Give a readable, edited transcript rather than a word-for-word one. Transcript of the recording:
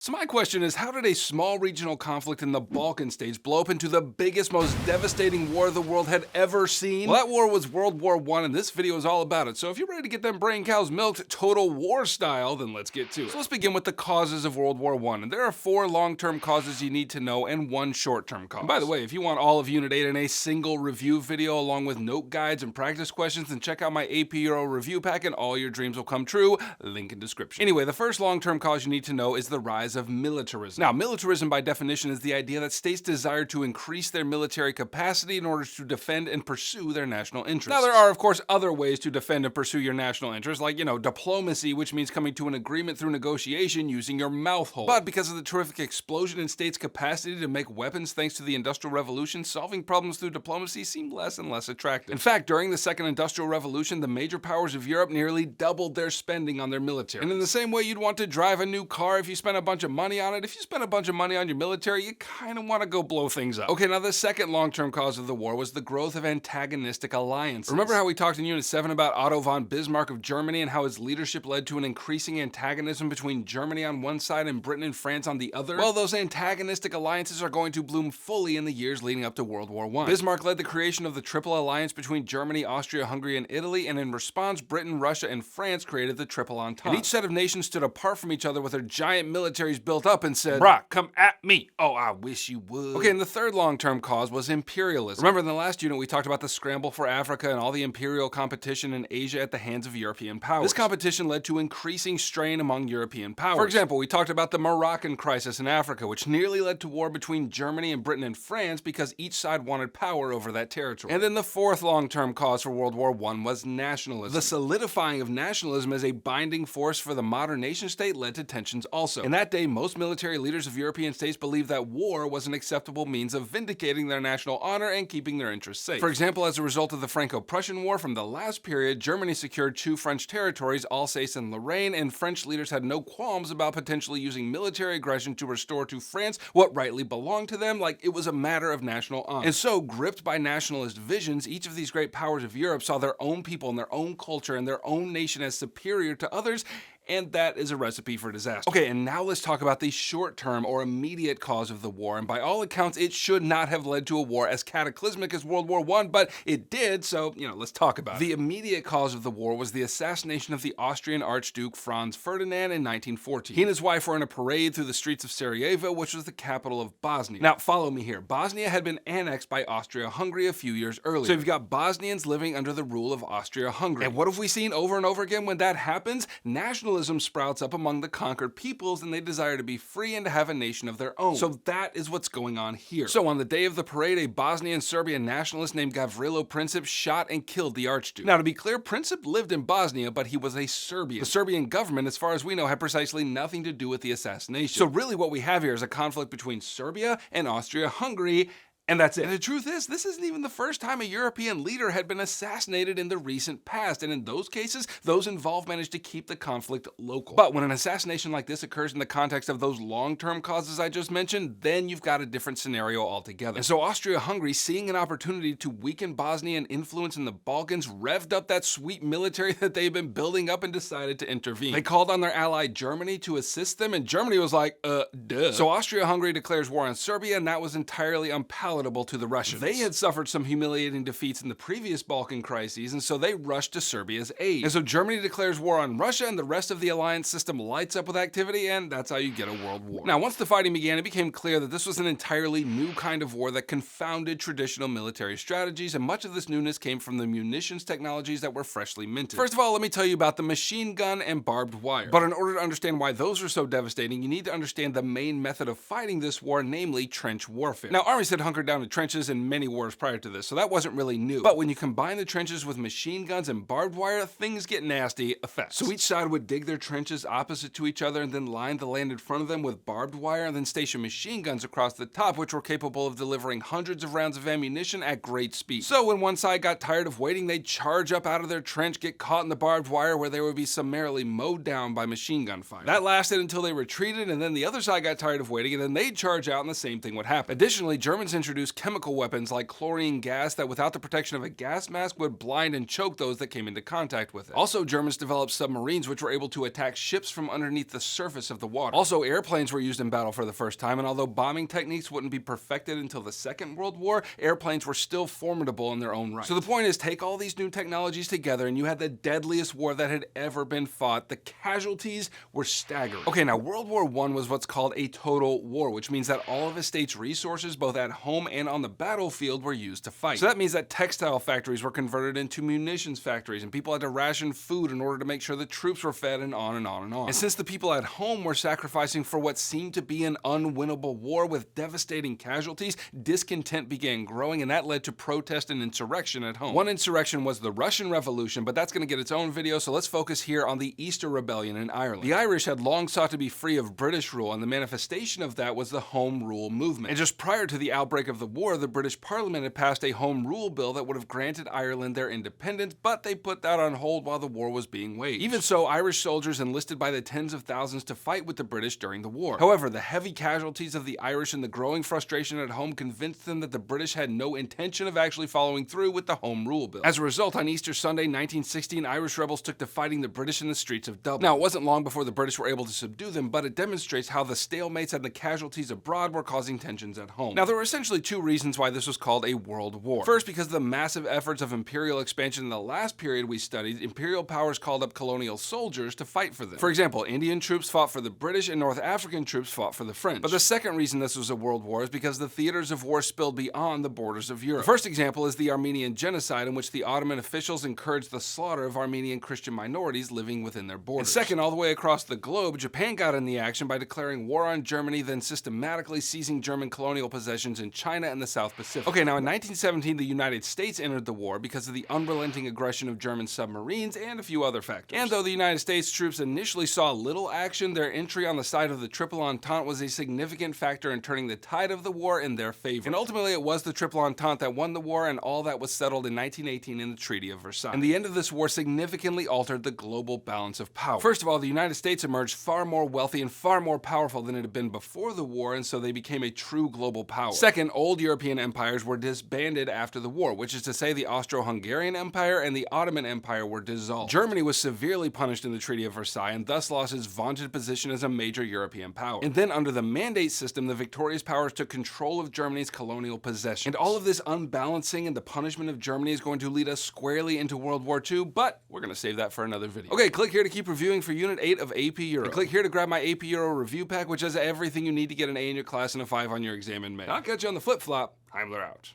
So my question is, how did a small regional conflict in the Balkan states blow up into the biggest, most devastating war the world had ever seen? Well, that war was World War I, and this video is all about it. So if you're ready to get them brain cows milked total war style, then let's get to it. So let's begin with the causes of World War I. And there are 4 long-term causes you need to know and 1 short-term cause. And by the way, if you want all of Unit 8 in a single review video along with note guides and practice questions, then check out my AP Euro review pack and all your dreams will come true. Link in description. Anyway, the first long-term cause you need to know is the rise of militarism. Now, militarism by definition is the idea that states desire to increase their military capacity in order to defend and pursue their national interests. Now, there are, of course, other ways to defend and pursue your national interests, like, diplomacy, which means coming to an agreement through negotiation using your mouth hole. But because of the terrific explosion in states' capacity to make weapons thanks to the Industrial Revolution, solving problems through diplomacy seemed less and less attractive. In fact, during the Second Industrial Revolution, the major powers of Europe nearly doubled their spending on their military. And in the same way you'd want to drive a new car if you spent a bunch of money on it, if you spend a bunch of money on your military, you kind of want to go blow things up. Okay, now the second long-term cause of the war was the growth of antagonistic alliances. Remember how we talked in Unit 7 about Otto von Bismarck of Germany and how his leadership led to an increasing antagonism between Germany on one side and Britain and France on the other? Well, those antagonistic alliances are going to bloom fully in the years leading up to World War I. Bismarck led the creation of the Triple Alliance between Germany, Austria, Hungary, and Italy, and in response, Britain, Russia, and France created the Triple Entente. And each set of nations stood apart from each other with their giant militaries built up and said, "Bruh, come at me. Oh, I wish you would." Okay, and the third long-term cause was imperialism. Remember in the last unit we talked about the scramble for Africa and all the imperial competition in Asia at the hands of European powers. This competition led to increasing strain among European powers. For example, we talked about the Moroccan crisis in Africa, which nearly led to war between Germany and Britain and France because each side wanted power over that territory. And then the fourth long-term cause for World War I was nationalism. The solidifying of nationalism as a binding force for the modern nation-state led to tensions also. In that day, most military leaders of European states believed that war was an acceptable means of vindicating their national honor and keeping their interests safe. For example, as a result of the Franco-Prussian War from the last period, Germany secured 2 French territories, Alsace and Lorraine, and French leaders had no qualms about potentially using military aggression to restore to France what rightly belonged to them, like it was a matter of national honor. And so, gripped by nationalist visions, each of these great powers of Europe saw their own people and their own culture and their own nation as superior to others, and that is a recipe for disaster. Okay, and now let's talk about the short-term or immediate cause of the war, and by all accounts, it should not have led to a war as cataclysmic as World War I, but it did, so, let's talk about it. The immediate cause of the war was the assassination of the Austrian Archduke Franz Ferdinand in 1914. He and his wife were in a parade through the streets of Sarajevo, which was the capital of Bosnia. Now, follow me here. Bosnia had been annexed by Austria-Hungary a few years earlier. So you've got Bosnians living under the rule of Austria-Hungary. And what have we seen over and over again when that happens? Nationalism sprouts up among the conquered peoples, and they desire to be free and to have a nation of their own. So that is what's going on here. So on the day of the parade, a Bosnian Serbian nationalist named GAVRILO Princip shot and killed the Archduke. Now, to be clear, Princip lived in Bosnia, but he was a Serbian. The Serbian government, as far as we know, had precisely nothing to do with the assassination. So really what we have here is a conflict between Serbia and Austria-Hungary, and that's it. And the truth is, this isn't even the first time a European leader had been assassinated in the recent past, and in those cases, those involved managed to keep the conflict local. But when an assassination like this occurs in the context of those long-term causes I just mentioned, then you've got a different scenario altogether. And so Austria-Hungary, seeing an opportunity to weaken Bosnian influence in the Balkans, revved up that sweet military that they've been building up and decided to intervene. They called on their ally Germany to assist them, and Germany was like, duh. So Austria-Hungary declares war on Serbia, and that was entirely unpalatable to the Russians. They had suffered some humiliating defeats in the previous Balkan crises, and so they rushed to Serbia's aid. And so Germany declares war on Russia, and the rest of the alliance system lights up with activity, and that's how you get a world war. Now, once the fighting began, it became clear that this was an entirely new kind of war that confounded traditional military strategies, and much of this newness came from the munitions technologies that were freshly minted. First of all, let me tell you about the machine gun and barbed wire. But in order to understand why those are so devastating, you need to understand the main method of fighting this war, namely trench warfare. Now, armies had hunkered down to trenches in many wars prior to this, so that wasn't really new. But when you combine the trenches with machine guns and barbed wire, things get nasty fast. So each side would dig their trenches opposite to each other and then line the land in front of them with barbed wire and then station machine guns across the top, which were capable of delivering hundreds of rounds of ammunition at great speed. So when one side got tired of waiting, they'd charge up out of their trench, get caught in the barbed wire where they would be summarily mowed down by machine gun fire. That lasted until they retreated, and then the other side got tired of waiting, and then they'd charge out and the same thing would happen. Additionally, Germans introduced introduced chemical weapons like chlorine gas that without the protection of a gas mask would blind and choke those that came into contact with it. Also, Germans developed submarines which were able to attack ships from underneath the surface of the water. Also, airplanes were used in battle for the first time, and although bombing techniques wouldn't be perfected until the Second World War, airplanes were still formidable in their own right. So the point is, take all these new technologies together and you had the deadliest war that had ever been fought. The casualties were staggering. Okay, now World War I was what's called a total war, which means that all of a state's resources, both at home and on the battlefield, were used to fight. So that means that textile factories were converted into munitions factories, and people had to ration food in order to make sure the troops were fed, and on and on and on. And since the people at home were sacrificing for what seemed to be an unwinnable war with devastating casualties, discontent began growing, and that led to protest and insurrection at home. One insurrection was the Russian Revolution, but that's going to get its own video, so let's focus here on the Easter Rebellion in Ireland. The Irish had long sought to be free of British rule, and the manifestation of that was the Home Rule movement. And just prior to the outbreak of the war, the British Parliament had passed a Home Rule bill that would have granted Ireland their independence, but they put that on hold while the war was being waged. Even so, Irish soldiers enlisted by the tens of thousands to fight with the British during the war. However, the heavy casualties of the Irish and the growing frustration at home convinced them that the British had no intention of actually following through with the Home Rule bill. As a result, on Easter Sunday 1916, Irish rebels took to fighting the British in the streets of Dublin. Now, it wasn't long before the British were able to subdue them, but it demonstrates how the stalemates and the casualties abroad were causing tensions at home. Now, there were essentially two reasons why this was called a world war. First, because of the massive efforts of imperial expansion in the last period we studied, imperial powers called up colonial soldiers to fight for them. For example, Indian troops fought for the British and North African troops fought for the French. But the second reason this was a world war is because the theaters of war spilled beyond the borders of Europe. The first example is the Armenian genocide, in which the Ottoman officials encouraged the slaughter of Armenian Christian minorities living within their borders. And second, all the way across the globe, Japan got in the action by declaring war on Germany, then systematically seizing German colonial possessions in China and the South Pacific. Okay, now in 1917, the United States entered the war because of the unrelenting aggression of German submarines and a few other factors. And though the United States troops initially saw little action, their entry on the side of the Triple Entente was a significant factor in turning the tide of the war in their favor. And ultimately, it was the Triple Entente that won the war, and all that was settled in 1918 in the Treaty of Versailles. And the end of this war significantly altered the global balance of power. First of all, the United States emerged far more wealthy and far more powerful than it had been before the war, and so they became a true global power. Second, old European empires were disbanded after the war, which is to say the Austro-Hungarian Empire and the Ottoman Empire were dissolved. Germany was severely punished in the Treaty of Versailles and thus lost its vaunted position as a major European power. And then under the Mandate system, the victorious powers took control of Germany's colonial possessions. And all of this unbalancing and the punishment of Germany is going to lead us squarely into World War II, but we're going to save that for another video. Okay, click here to keep reviewing for Unit 8 of AP Euro. And click here to grab my AP Euro review pack, which has everything you need to get an A in your class and a 5 on your exam in May. I'll catch you on the flip-flop. Heimler out.